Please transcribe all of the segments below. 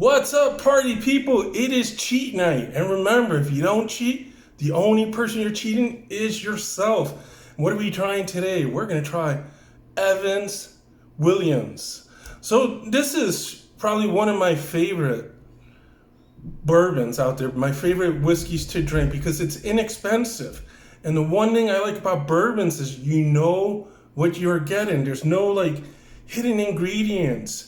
What's up, party people? It is cheat night. And remember, if you don't cheat, the only person you're cheating is yourself. What are we trying today? We're going to try Evans Williams. So this is probably one of my favorite bourbons out there, my favorite whiskeys to drink because it's inexpensive. And the one thing I like about bourbons is you know what you're getting. There's no hidden ingredients.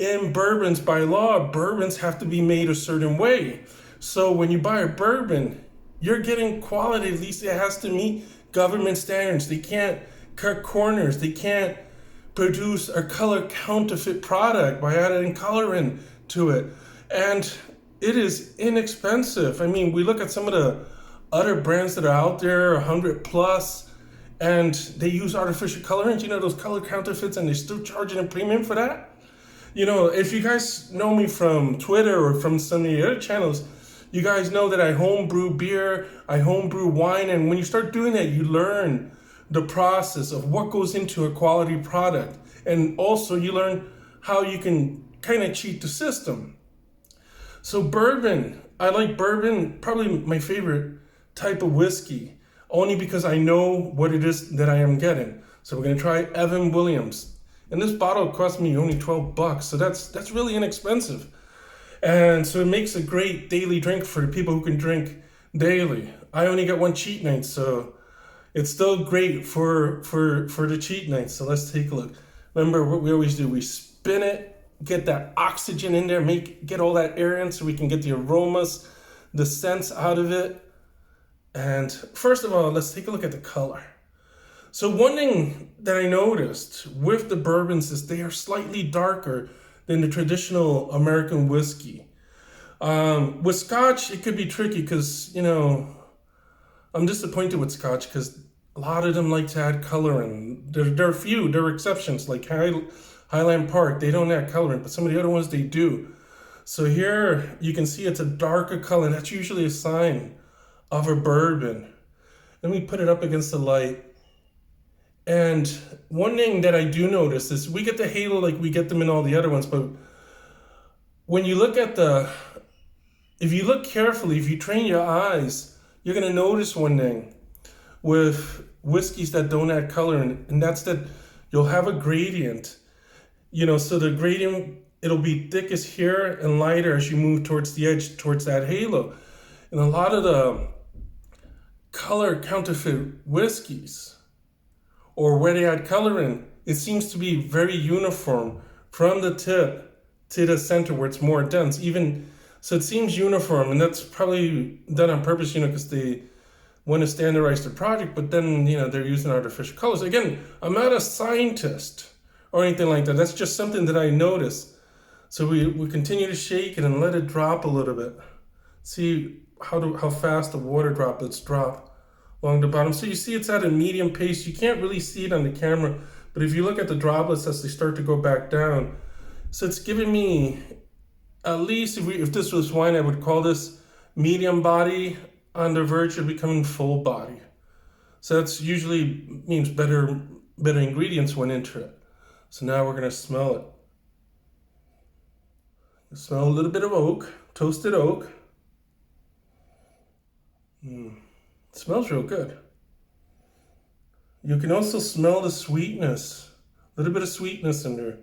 In bourbons, by law, bourbons have to be made a certain way. So when you buy a bourbon, you're getting quality. At least it has to meet government standards. They can't cut corners. They can't produce a color counterfeit product by adding coloring to it. And it is inexpensive. I mean, we look at some of the other brands that are out there, 100 plus, and they use artificial colorants, those color counterfeits, and they're still charging a premium for that. If you guys know me from Twitter or from some of the other channels, you guys know that I homebrew beer, I homebrew wine, and when you start doing that, you learn the process of what goes into a quality product. And also you learn how you can kind of cheat the system. So bourbon, I like bourbon, probably my favorite type of whiskey, only because I know what it is that I am getting. So we're gonna try Evan Williams. And this bottle cost me only $12, so that's really inexpensive. And so it makes a great daily drink for the people who can drink daily. I only got one cheat night, so it's still great for the cheat night. So let's take a look. Remember what we always do, we spin it, get that oxygen in there, get all that air in so we can get the aromas, the scents out of it. And first of all, let's take a look at the color. So one thing that I noticed with the bourbons is they are slightly darker than the traditional American whiskey. With Scotch, it could be tricky because, I'm disappointed with Scotch because a lot of them like to add coloring. There are exceptions like Highland Park, they don't add coloring, but some of the other ones they do. So here you can see it's a darker color. That's usually a sign of a bourbon. Let me put it up against the light. And one thing that I do notice is we get the halo like we get them in all the other ones, but when you look at if you look carefully, if you train your eyes, you're gonna notice one thing with whiskeys that don't add color, and that's that you'll have a gradient. So the gradient, it'll be thickest here and lighter as you move towards the edge, towards that halo. And a lot of the color counterfeit whiskeys, or where they add color in, it seems to be very uniform from the tip to the center where it's more dense. So it seems uniform, and that's probably done on purpose, because they want to standardize the project, but then, they're using artificial colors. Again, I'm not a scientist or anything like that. That's just something that I noticed. So we continue to shake it and let it drop a little bit. See how fast the water droplets drop along the bottom. So you see it's at a medium pace. You can't really see it on the camera, but if you look at the droplets as they start to go back down, so it's giving me, at least if this was wine, I would call this medium body on the verge of becoming full body. So that's usually means better ingredients went into it. So now we're gonna smell it. Smell a little bit of oak, toasted oak. It smells real good. You can also smell the sweetness, a little bit of sweetness in there.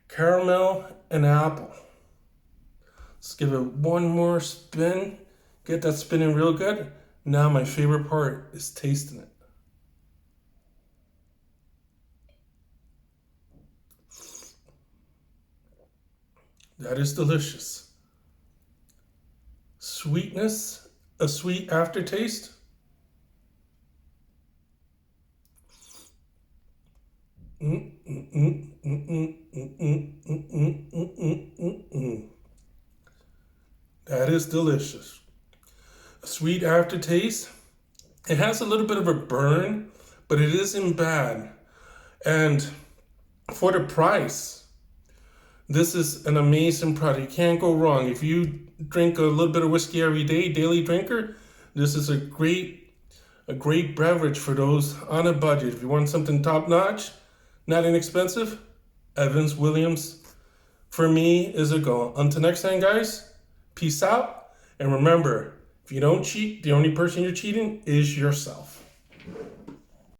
Caramel and apple. Let's give it one more spin. Get that spinning real good. Now my favorite part is tasting it. That is delicious. Sweetness. A sweet aftertaste. That is delicious. A sweet aftertaste. It has a little bit of a burn, but it isn't bad. And for the price, this is an amazing product. You can't go wrong. If you drink a little bit of whiskey every day, daily drinker, this is a great beverage for those on a budget. If you want something top notch, not inexpensive, Evans Williams for me is a goal. Until next time, guys, peace out. And remember, if you don't cheat, the only person you're cheating is yourself.